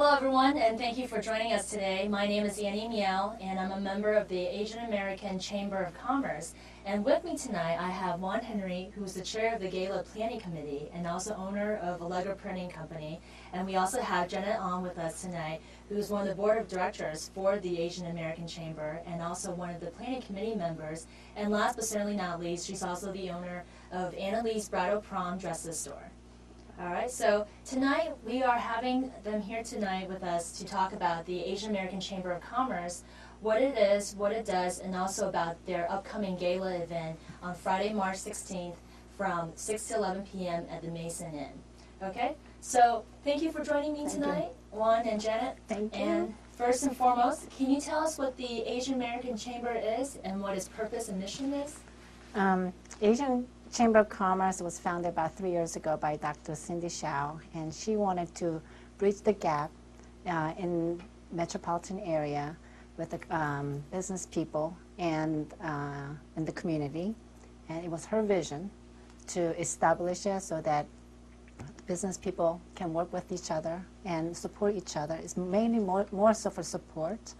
Hello everyone, and thank you for joining us today. My name is Annie Miao, and I'm a member of the Asian American Chamber of Commerce. And with me tonight, I have Juan Henry, who's the chair of the Gala Planning Committee and also owner of Allegra Printing Company. And we also have Janet Ong with us tonight, who's one of the board of directors for the Asian American Chamber and also one of the planning committee members. And last but certainly not least, she's also the owner of Annalee's Bridal Prom Dresses Store. All right, so tonight we are having them here tonight with us to talk about the Asian American Chamber of Commerce, what it is, what it does, and also about their upcoming gala event on Friday, March 16th from 6 to 11 p.m. at the Mason Inn. Okay, so thank you for joining me tonight, Juan and Janet. Thank you. And first and foremost, can you tell us what the Asian American Chamber is and what its purpose and mission is? Asian Chamber of Commerce was founded about 3 years ago by Dr. Cindy Shao, and she wanted to bridge the gap in metropolitan area with the business people and in the community. And it was her vision to establish it so that business people can work with each other and support each other. It's mainly more so for support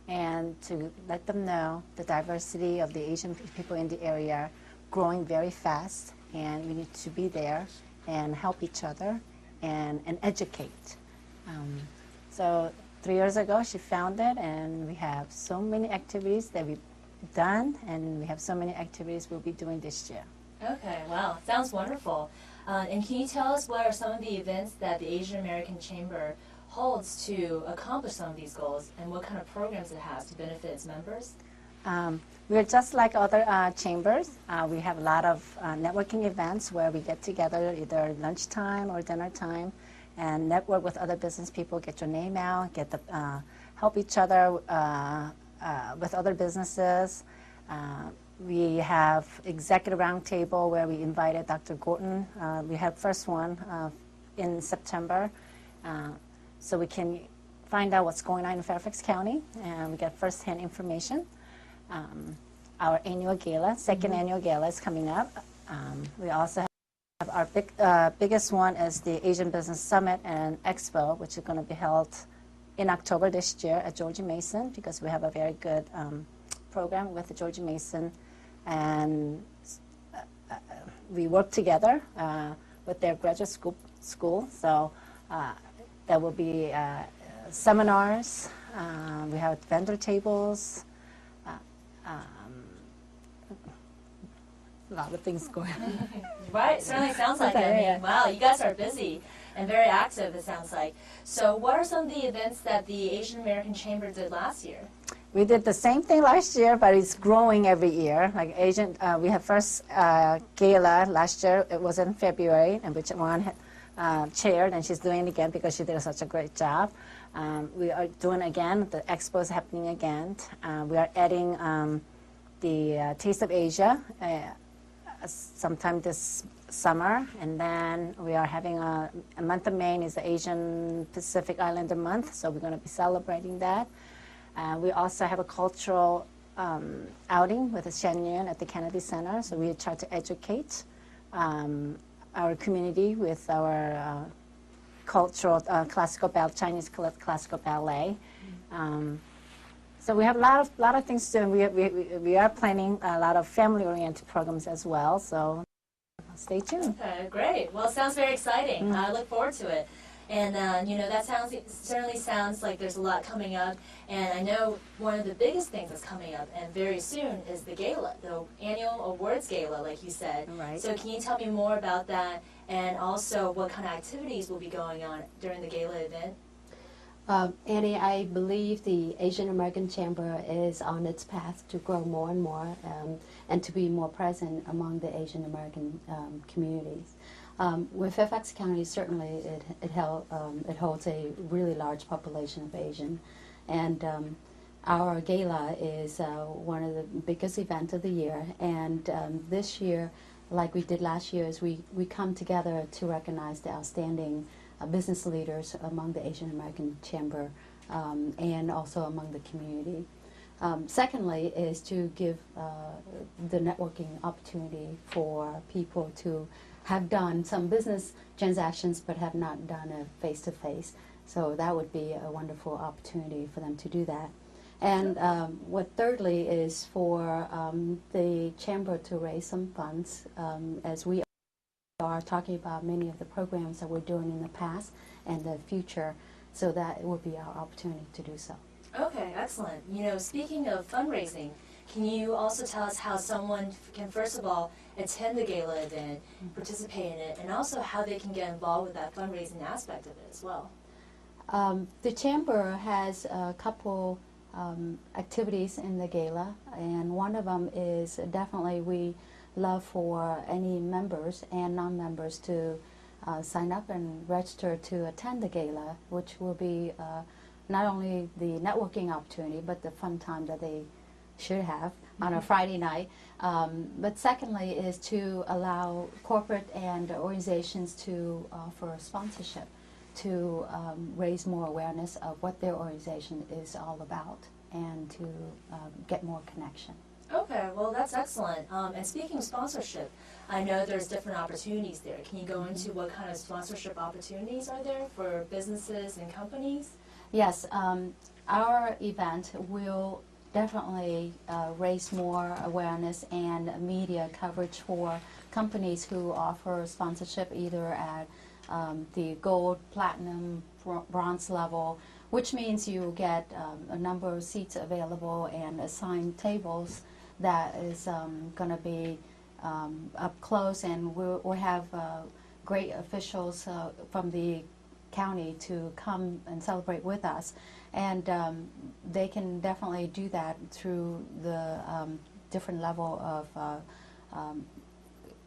and to let them know the diversity of the Asian people in the area growing very fast, and we need to be there and help each other and educate. So 3 years ago she founded, and we have so many activities that we've done, and we have so many activities we'll be doing this year. Okay, wow, sounds wonderful. And can you tell us what are some of the events that the Asian American Chamber holds to accomplish some of these goals, and what kind of programs it has to benefit its members? We're just like other chambers. We have a lot of networking events where we get together either lunchtime or dinner time and network with other business people, get your name out, get the, help each other with other businesses. We have executive roundtable where we invited Dr. Gorton. We had first one in September, so we can find out what's going on in Fairfax County, and we get first-hand information. Our annual gala, second annual gala is coming up. We also have our biggest one is the Asian Business Summit and Expo, which is going to be held in October this year at George Mason, because we have a very good program with the George Mason, and we work together with their graduate school. So there will be seminars. We have vendor tables. A lot of things going on. Right, certainly sounds like it. I mean, wow, you guys are busy and very active, it sounds like. So what are some of the events that the Asian American Chamber did last year? We did the same thing last year, but it's growing every year. Like we had first gala last year. It was in February, and which Juan had chaired, and she's doing it again because she did such a great job. We are doing again. The expo is happening again. We are adding the Taste of Asia sometime this summer, and then we are having a month of May is the Asian Pacific Islander month, so we're going to be celebrating that. We also have a cultural outing with the Shen Yun at the Kennedy Center, so we try to educate our community with our cultural classical ballet, Chinese classical ballet. So we have a lot of things to do. We are planning a lot of family-oriented programs as well, so stay tuned. Okay, great. Well, it sounds very exciting. I look forward to it. And, you know, that certainly sounds like there's a lot coming up. And I know one of the biggest things that's coming up, and very soon, is the gala, the annual awards gala, like you said. Right. So can you tell me more about that, and also what kind of activities will be going on during the gala event? Annie, I believe the Asian American Chamber is on its path to grow more and more and to be more present among the Asian American communities. With Fairfax County, certainly it holds a really large population of Asian, and our gala is one of the biggest events of the year. And this year, like we did last year, is we come together to recognize the outstanding business leaders among the Asian American Chamber and also among the community. Secondly is to give the networking opportunity for people to have done some business transactions but have not done a face-to-face So that would be a wonderful opportunity for them to do that. And what thirdly is for the Chamber to raise some funds, as we are talking about many of the programs that we're doing in the past and the future, so that it will be our opportunity to do so. Okay, excellent. You know, speaking of fundraising, can you also tell us how someone can, first of all, attend the gala event, participate in it, and also how they can get involved with that fundraising aspect of it as well? The Chamber has a couple activities in the gala, and one of them is definitely we love for any members and non-members to sign up and register to attend the gala, which will be not only the networking opportunity, but the fun time that they should have on a Friday night. But secondly is to allow corporate and organizations to offer sponsorship to raise more awareness of what their organization is all about and to get more connection. Okay, well that's excellent. And speaking of sponsorship, I know there's different opportunities there. Can you go into what kind of sponsorship opportunities are there for businesses and companies? Yes, our event will definitely raise more awareness and media coverage for companies who offer sponsorship either at the gold, platinum, bronze level, which means you get a number of seats available and assigned tables that is going to be up close, and we'll have great officials from the county to come and celebrate with us, and they can definitely do that through the different level of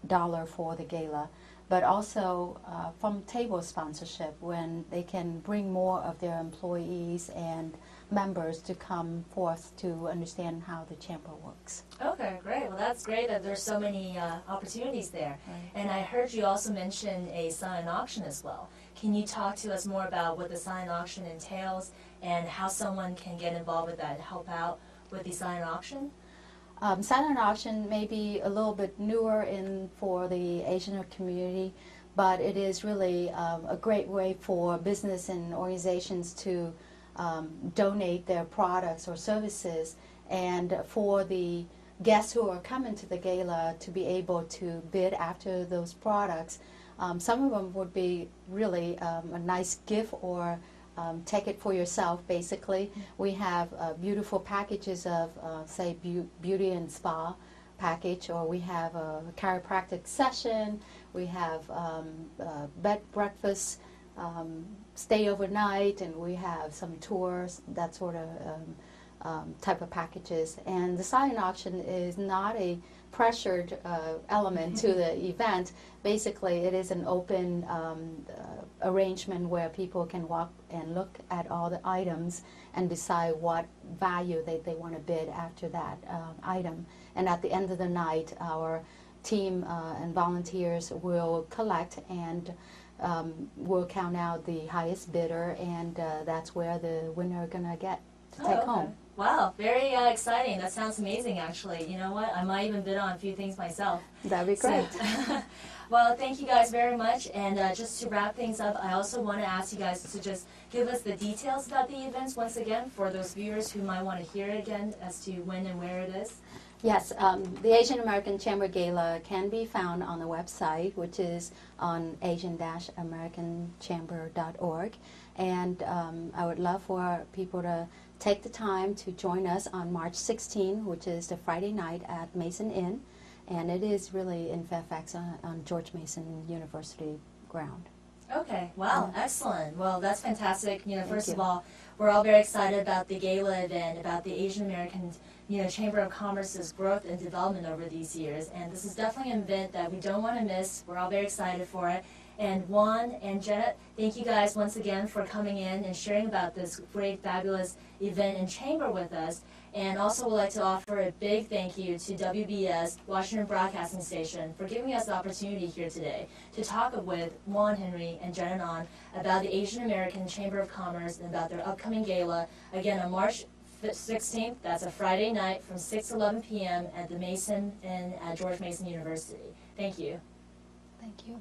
dollar for the gala, but also from table sponsorship when they can bring more of their employees and members to come forth to understand how the chamber works. Okay, great. Well, that's great that there's so many opportunities there. Right. And I heard you also mention a silent auction as well. Can you talk to us more about what the silent auction entails and how someone can get involved with that and help out with the silent auction? Silent auction may be a little bit newer for the Asian community, but it is really a great way for business and organizations to donate their products or services, and for the guests who are coming to the gala to be able to bid after those products. Some of them would be really a nice gift or take it for yourself, basically. We have beautiful packages of, say, beauty and spa package, or we have a chiropractic session, we have bed breakfast, stay overnight, and we have some tours, that sort of type of packages. And the silent auction is not a pressured element to the event. Basically, it is an open arrangement where people can walk and look at all the items and decide what value they want to bid after that item. And at the end of the night, our team and volunteers will collect and we'll count out the highest bidder, and that's where the winner are going to get to take home. Wow, very exciting. That sounds amazing, actually. You know what? I might even bid on a few things myself. That'd be great. So, well, thank you guys very much. And just to wrap things up, I also want to ask you guys to just give us the details about the events once again for those viewers who might want to hear it again as to when and where it is. Yes, the Asian American Chamber Gala can be found on the website, which is on asian-americanchamber.org. And I would love for people to take the time to join us on March 16, which is the Friday night at Mason Inn. And it is really in Fairfax on George Mason University ground. Okay, wow, excellent. Well, that's fantastic. You know, first of you. all, we're all very excited about the gala event, about the Asian American, Chamber of Commerce's growth and development over these years. And this is definitely an event that we don't want to miss. We're all very excited for it. And Juan and Janet, thank you guys once again for coming in and sharing about this great, fabulous event in Chamber with us. And also would like to offer a big thank you to WBS, Washington Broadcasting Station, for giving us the opportunity here today to talk with Juan Henry and Janet An about the Asian American Chamber of Commerce and about their upcoming gala, again on March 16th, that's a Friday night from 6 to 11 p.m. at the Mason Inn at George Mason University. Thank you. Thank you.